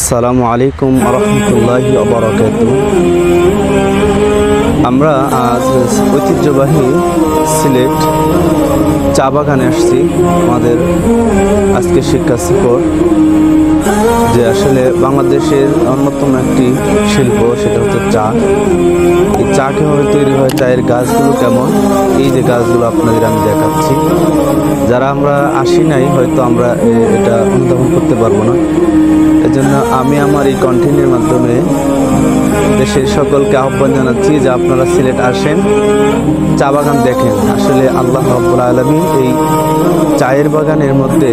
আসসালামু আলাইকুম রহমতুল্লাহি ওয়া বারাকাতুহু। আমরা আজ ঐতিহ্যবাহী সিলেট চা বাগানে আসছি। আমাদের আজকে শিক্ষা সফর, যে আসলে বাংলাদেশের অন্যতম একটি শিল্প, সেটা হচ্ছে চা। এই চা কীভাবে তৈরি হয়, চায়ের গাছগুলো কেমন, এই যে গাছগুলো আপনাদের আমি দেখাচ্ছি। যারা আমরা আসি নাই, হয়তো আমরা এটা অনুধাবন করতে পারবো না। এজন্য আমি আমার এই কন্টেন্টের মাধ্যমে দেশের সকলকে আহ্বান জানাচ্ছি যে আপনারা সিলেট আসেন, চা বাগান দেখেন। আসলে আল্লাহ রাব্বুল আলামিন এই চায়ের বাগানের মধ্যে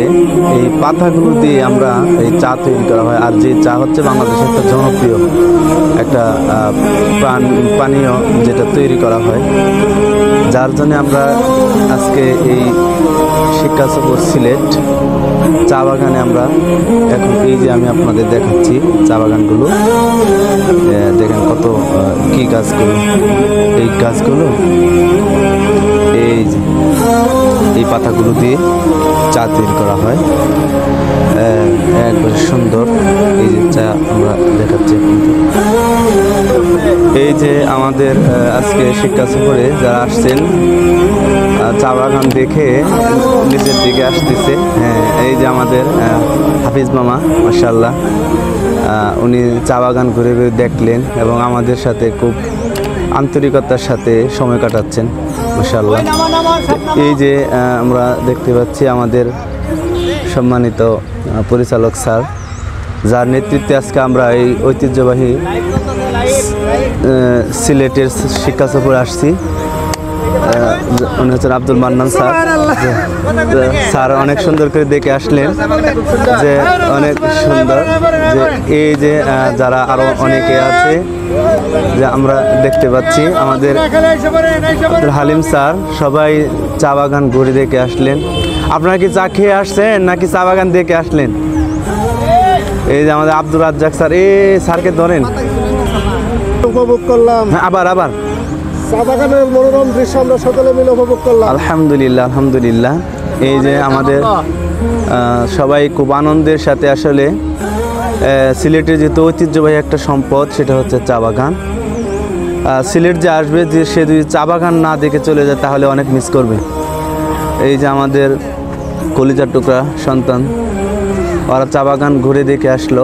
এই পাতাগুলো দিয়ে আমরা এই চা তৈরি করা হয়। আর যে চা হচ্ছে বাংলাদেশের একটা জনপ্রিয় একটা পানীয় যেটা তৈরি করা হয়, যার জন্য আমরা আজকে এই শিক্ষা সফর সিলেট চা বাগানে আমরা এখন এই যে আমি আপনাদের দেখাচ্ছি চা বাগানগুলো। দেখেন কত কি গাছগুলো, এই গাছগুলো এই যে এই পাতাগুলো দিয়ে চা তৈরি করা হয়। একবারে সুন্দর এই যে চা আমরা দেখাচ্ছি। এই যে আমাদের আজকে শিক্ষা সফরে যারা আসছেন, চা বাগান দেখে নিজের দিকে আসতেছে। এই যে আমাদের হাফিজ মামা, মাশাআল্লাহ, উনি চা বাগান ঘুরে ঘুরে দেখলেন এবং আমাদের সাথে খুব আন্তরিকতার সাথে সময় কাটাচ্ছেন, মাশাআল্লাহ। এই যে আমরা দেখতে পাচ্ছি আমাদের সম্মানিত পরিচালক স্যার, যার নেতৃত্বে আজকে আমরা এই ঐতিহ্যবাহী সিলেটের শিক্ষা সফরে আসছি। উনি হচ্ছেন আব্দুল মান্নান স্যার। স্যার অনেক সুন্দর করে দেখে আসলেন, যে অনেক সুন্দর, যে এই যে যারা আরো অনেকে আছে যে আমরা দেখতে পাচ্ছি, আমাদের আব্দুল হালিম স্যার, সবাই চা বাগান ঘুরে দেখে আসলেন। আপনারা কি চা খেয়ে আসছেন নাকি চা বাগান দেখে আসলেন? এই যে আমাদের আব্দুল রাজ্জাক স্যার, এই স্যারকে ধরেন, উপভোগ করলাম। আবার চা বাগানের মনোরম দৃশ্য আমরা সকলে মিলে উপভোগ করলাম। আলহামদুলিল্লাহ, আলহামদুলিল্লাহ। এই যে আমাদের সবাই খুব আনন্দের সাথে, আসলে সিলেটের যেহেতু ঐতিহ্যবাহী একটা সম্পদ, সেটা হচ্ছে চা বাগান। সিলেট যে আসবে, যে সে যদি চা বাগান না দেখে চলে যায় তাহলে অনেক মিস করবে। এই যে আমাদের কলিজার টুকরা সন্তান, ওরা চা বাগান ঘুরে দেখে আসলো।